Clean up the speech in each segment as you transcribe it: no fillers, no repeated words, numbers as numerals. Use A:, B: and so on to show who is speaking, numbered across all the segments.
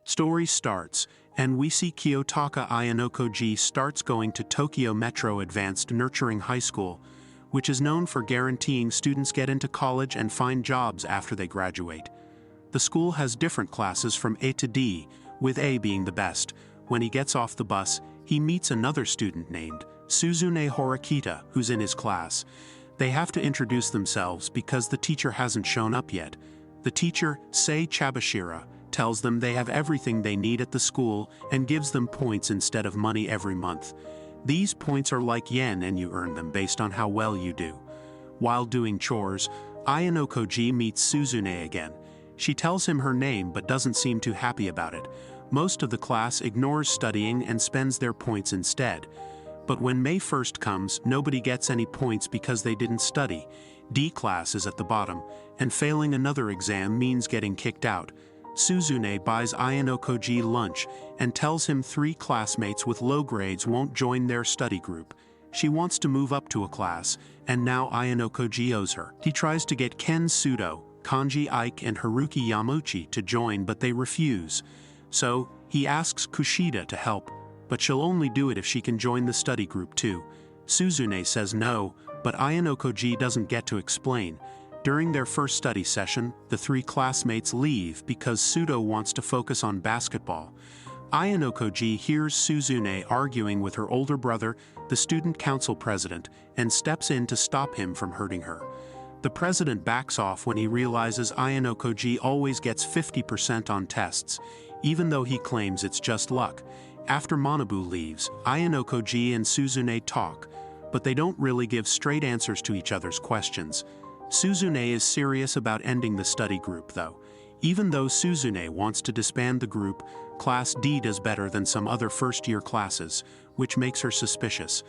A: Story starts, and we see Kiyotaka Ayanokoji starts going to Tokyo Metro Advanced Nurturing High School, which is known for guaranteeing students get into college and find jobs after they graduate. The school has different classes from A to D, with A being the best. When he gets off the bus, he meets another student named Suzune Horakita, who's in his class. They have to introduce themselves because the teacher hasn't shown up yet. The teacher, Sei Chabashira, tells them they have everything they need at the school and gives them points instead of money every month. These points are like yen and you earn them based on how well you do. While doing chores, Ayanokoji meets Suzune again. She tells him her name but doesn't seem too happy about it. Most of the class ignores studying and spends their points instead. But when May 1st comes, nobody gets any points because they didn't study. D class is at the bottom, and failing another exam means getting kicked out. Suzune buys Ayanokoji lunch and tells him 3 classmates with low grades won't join their study group. She wants to move up to a class, and now Ayanokoji owes her. He tries to get Ken Sudo, Kanji Ike and Haruki Yamuchi to join, but they refuse. So, he asks Kushida to help, but she'll only do it if she can join the study group too. Suzune says no, but Ayanokoji doesn't get to explain. During their first study session, the 3 classmates leave because Sudo wants to focus on basketball. Ayanokoji hears Suzune arguing with her older brother, the student council president, and steps in to stop him from hurting her. The president backs off when he realizes Ayanokoji always gets 50% on tests, even though he claims it's just luck. After Manabu leaves, Ayanokoji and Suzune talk, but they don't really give straight answers to each other's questions. Suzune is serious about ending the study group though. Even though Suzune wants to disband the group, Class D does better than some other first-year classes, which makes her suspicious.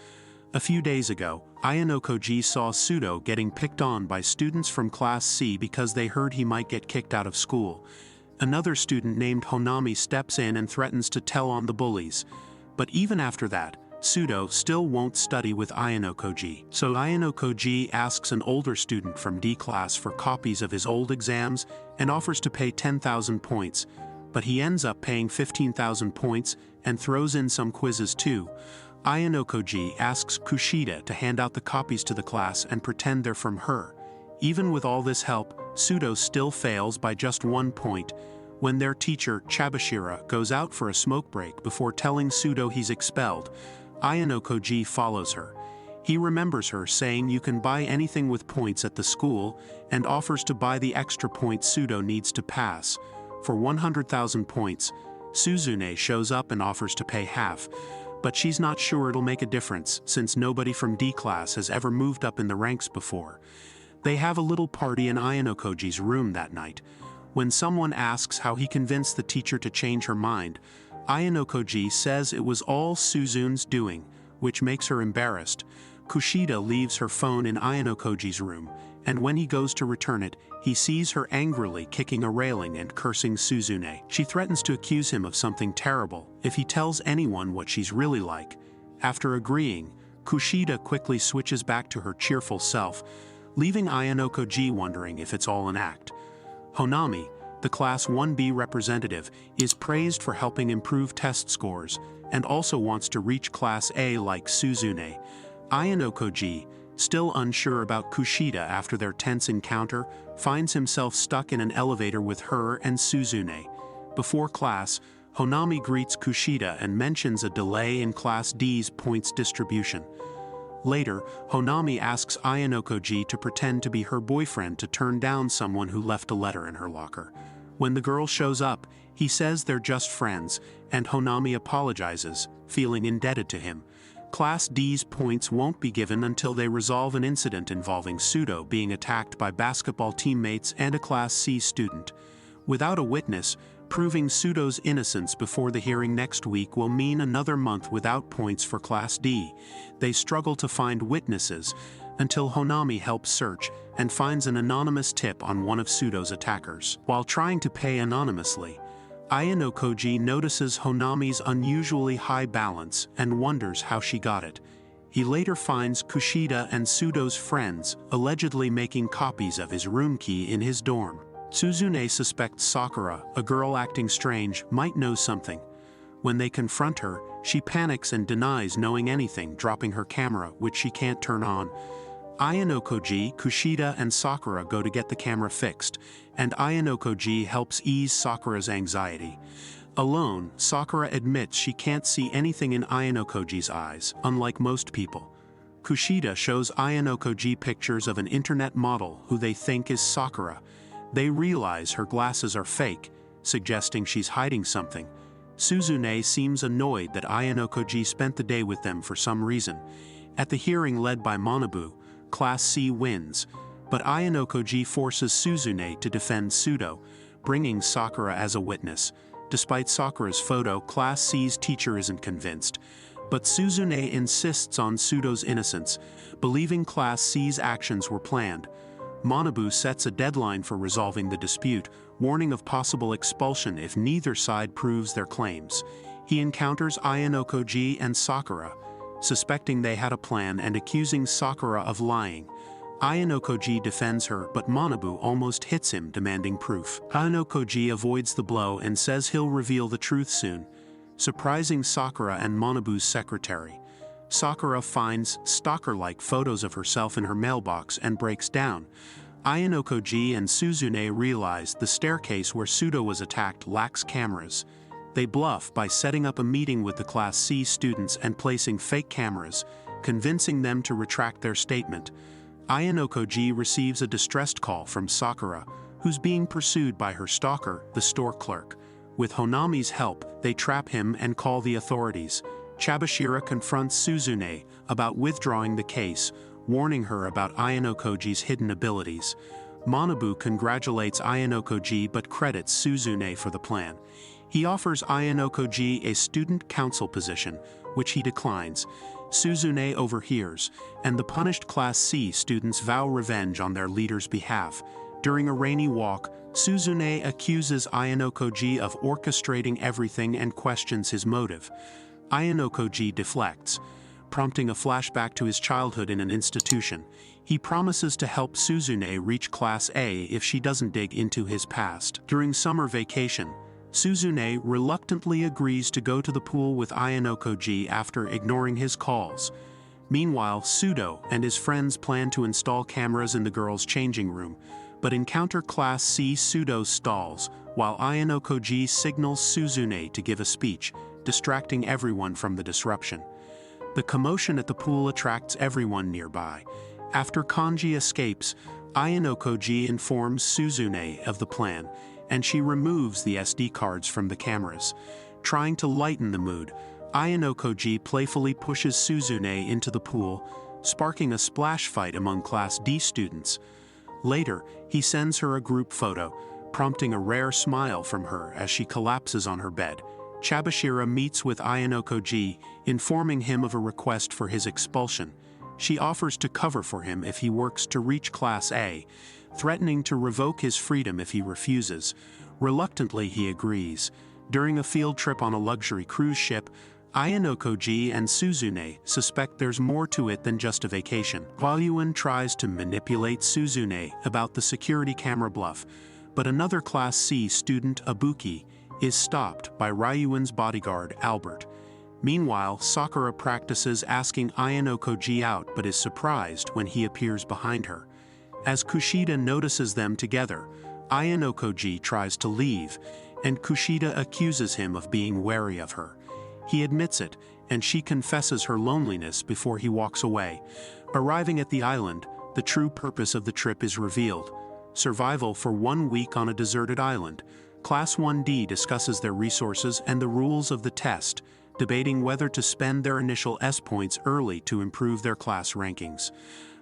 A: A few days ago, Ayanokoji saw Sudo getting picked on by students from Class C because they heard he might get kicked out of school. Another student named Honami steps in and threatens to tell on the bullies. But even after that, Sudo still won't study with Ayanokoji. So Ayanokoji asks an older student from D class for copies of his old exams and offers to pay 10,000 points, but he ends up paying 15,000 points and throws in some quizzes too. Ayanokoji asks Kushida to hand out the copies to the class and pretend they're from her. Even with all this help, Sudo still fails by just 1 point. When their teacher, Chabashira, goes out for a smoke break before telling Sudo he's expelled, Ayanokoji follows her. He remembers her saying you can buy anything with points at the school and offers to buy the extra points Sudo needs to pass. For 100,000 points, Suzune shows up and offers to pay half, but she's not sure it'll make a difference since nobody from D class has ever moved up in the ranks before. They have a little party in Ayanokoji's room that night. When someone asks how he convinced the teacher to change her mind, Ayanokoji says it was all Suzune's doing, which makes her embarrassed. Kushida leaves her phone in Ayanokoji's room, and when he goes to return it, he sees her angrily kicking a railing and cursing Suzune. She threatens to accuse him of something terrible if he tells anyone what she's really like. After agreeing, Kushida quickly switches back to her cheerful self, leaving Ayanokoji wondering if it's all an act. Honami, the Class 1B representative, is praised for helping improve test scores, and also wants to reach Class A like Suzune. Ayanokoji, still unsure about Kushida after their tense encounter, finds himself stuck in an elevator with her and Suzune. Before class, Honami greets Kushida and mentions a delay in Class D's points distribution. Later, Honami asks Ayanokoji to pretend to be her boyfriend to turn down someone who left a letter in her locker. When the girl shows up, he says they're just friends, and Honami apologizes, feeling indebted to him. Class D's points won't be given until they resolve an incident involving Sudo being attacked by basketball teammates and a Class C student. Without a witness, proving Sudo's innocence before the hearing next week will mean another month without points for Class D. They struggle to find witnesses until Honami helps search and finds an anonymous tip on one of Sudo's attackers. While trying to pay anonymously, Ayanokoji notices Honami's unusually high balance and wonders how she got it. He later finds Kushida and Sudo's friends allegedly making copies of his room key in his dorm. Suzune suspects Sakura, a girl acting strange, might know something. When they confront her, she panics and denies knowing anything, dropping her camera, which she can't turn on. Ayanokoji, Kushida, and Sakura go to get the camera fixed, and Ayanokoji helps ease Sakura's anxiety. Alone, Sakura admits she can't see anything in Ayanokoji's eyes, unlike most people. Kushida shows Ayanokoji pictures of an internet model who they think is Sakura. They realize her glasses are fake, suggesting she's hiding something. Suzune seems annoyed that Ayanokoji spent the day with them for some reason. At the hearing led by Manabu, Class C wins, but Ayanokoji forces Suzune to defend Pseudo, bringing Sakura as a witness. Despite Sakura's photo, Class C's teacher isn't convinced, but Suzune insists on Pseudo's innocence, believing Class C's actions were planned. Manabu sets a deadline for resolving the dispute, warning of possible expulsion if neither side proves their claims. He encounters Ayanokoji and Sakura, suspecting they had a plan and accusing Sakura of lying. Ayanokoji defends her, but Manabu almost hits him, demanding proof. Ayanokoji avoids the blow and says he'll reveal the truth soon, surprising Sakura and Manabu's secretary. Sakura finds stalker-like photos of herself in her mailbox and breaks down. Ayanokoji and Suzune realize the staircase where Pseudo was attacked lacks cameras. They bluff by setting up a meeting with the Class C students and placing fake cameras, convincing them to retract their statement. Ayanokoji receives a distressed call from Sakura, who's being pursued by her stalker, the store clerk. With Honami's help, they trap him and call the authorities. Chabashira confronts Suzune about withdrawing the case, warning her about Ayanokoji's hidden abilities. Manabu congratulates Ayanokoji but credits Suzune for the plan. He offers Ayanokoji a student council position, which he declines. Suzune overhears, and the punished Class C students vow revenge on their leader's behalf. During a rainy walk, Suzune accuses Ayanokoji of orchestrating everything and questions his motive. Ayanokoji deflects, prompting a flashback to his childhood in an institution. He promises to help Suzune reach Class A if she doesn't dig into his past. During summer vacation, Suzune reluctantly agrees to go to the pool with Ayanokoji after ignoring his calls. Meanwhile, Pseudo and his friends plan to install cameras in the girls' changing room, but encounter Class C. Pseudo stalls, while Ayanokoji signals Suzune to give a speech, distracting everyone from the disruption. The commotion at the pool attracts everyone nearby. After Kanji escapes, Ayanokoji informs Suzune of the plan, and she removes the SD cards from the cameras. Trying to lighten the mood, Ayanokoji playfully pushes Suzune into the pool, sparking a splash fight among Class D students. Later, he sends her a group photo, prompting a rare smile from her as she collapses on her bed. Chabashira meets with Ayanokoji, informing him of a request for his expulsion. She offers to cover for him if he works to reach Class A, threatening to revoke his freedom if he refuses. Reluctantly, he agrees. During a field trip on a luxury cruise ship, Ayanokoji and Suzune suspect there's more to it than just a vacation. Hwalyuan tries to manipulate Suzune about the security camera bluff, but another Class C student, Abuki, is stopped by Ryuan's bodyguard, Albert. Meanwhile, Sakura practices asking Ayanokoji out but is surprised when he appears behind her. As Kushida notices them together, Ayanokoji tries to leave, and Kushida accuses him of being wary of her. He admits it, and she confesses her loneliness before he walks away. Arriving at the island, the true purpose of the trip is revealed: survival for 1 week on a deserted island. Class 1D discusses their resources and the rules of the test, debating whether to spend their initial S points early to improve their class rankings.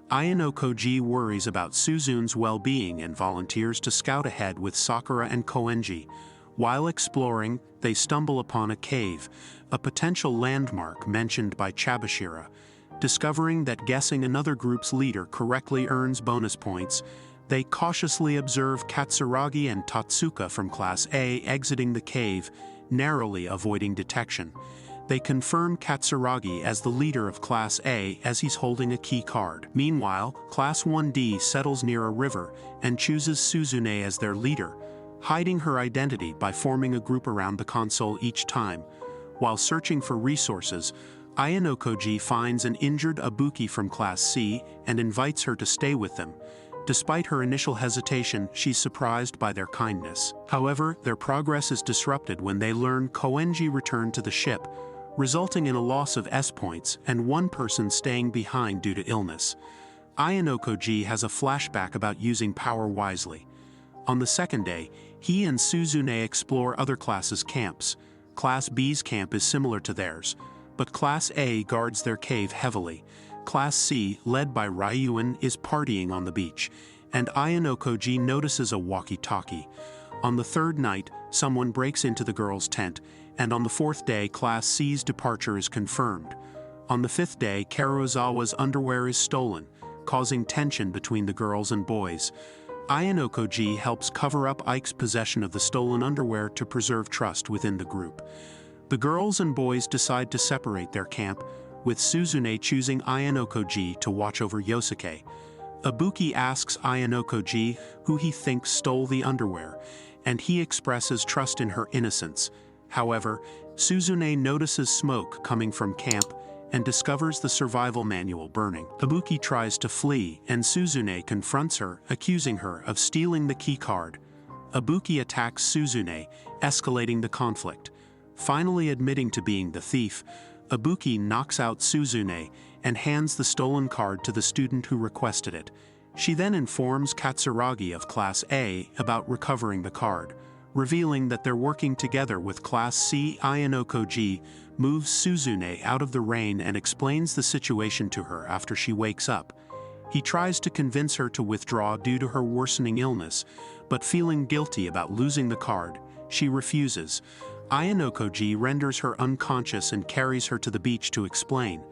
A: Ayanokoji worries about Suzune's well-being and volunteers to scout ahead with Sakura and Koenji. While exploring, they stumble upon a cave, a potential landmark mentioned by Chabashira. Discovering that guessing another group's leader correctly earns bonus points, they cautiously observe Katsuragi and Tatsuka from Class A exiting the cave, narrowly avoiding detection. They confirm Katsuragi as the leader of Class A as he's holding a key card. Meanwhile, Class 1D settles near a river and chooses Suzune as their leader, hiding her identity by forming a group around the console each time. While searching for resources, Ayanokoji finds an injured Ibuki from Class C and invites her to stay with them. Despite her initial hesitation, she's surprised by their kindness. However, their progress is disrupted when they learn Koenji returned to the ship, resulting in a loss of S points and one person staying behind due to illness. Ayanokoji has a flashback about using power wisely. On the second day, he and Suzune explore other classes' camps. Class B's camp is similar to theirs, but Class A guards their cave heavily. Class C, led by Ryuin, is partying on the beach, and Ayanokoji notices a walkie-talkie. On the third night, someone breaks into the girls' tent, and on the fourth day, Class C's departure is confirmed. On the fifth day, Karuozawa's underwear is stolen, causing tension between the girls and boys. Ayanokoji helps cover up Ike's possession of the stolen underwear to preserve trust within the group. The girls and boys decide to separate their camp, with Suzune choosing Ayanokoji to watch over Yosuke. Ibuki asks Ayanokoji who he thinks stole the underwear, and he expresses trust in her innocence. However, Suzune notices smoke coming from camp and discovers the survival manual burning. Ibuki tries to flee, and Suzune confronts her, accusing her of stealing the key card. Ibuki attacks Suzune, escalating the conflict. Finally admitting to being the thief, Ibuki knocks out Suzune and hands the stolen card to the student who requested it. She then informs Katsuragi of Class A about recovering the card, revealing that they're working together with Class C. Ayanokoji moves Suzune out of the rain and explains the situation to her after she wakes up. He tries to convince her to withdraw due to her worsening illness, but feeling guilty about losing the card, she refuses. Ayanokoji renders her unconscious and carries her to the beach to explain.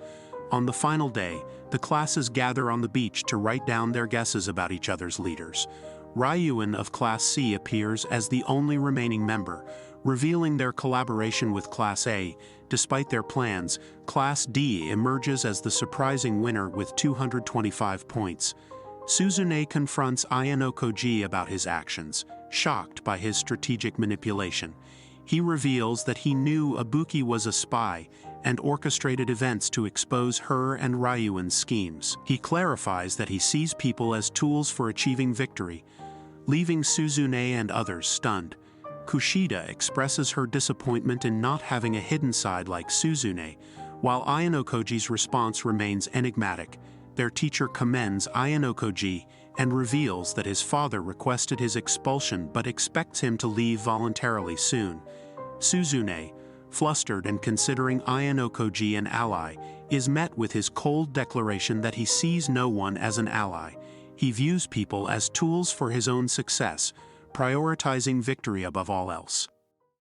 A: On the final day, the classes gather on the beach to write down their guesses about each other's leaders. Ryuin of Class C appears as the only remaining member, revealing their collaboration with Class A. Despite their plans, Class D emerges as the surprising winner with 225 points. Suzune confronts Ayanokoji about his actions, shocked by his strategic manipulation. He reveals that he knew Ibuki was a spy and orchestrated events to expose her and Ryuin's schemes. He clarifies that he sees people as tools for achieving victory, leaving Suzune and others stunned. Kushida expresses her disappointment in not having a hidden side like Suzune, while Ayanokoji's response remains enigmatic. Their teacher commends Ayanokoji and reveals that his father requested his expulsion but expects him to leave voluntarily soon. Suzune, flustered and considering Ayanokoji an ally, is met with his cold declaration that he sees no one as an ally. He views people as tools for his own success, prioritizing victory above all else.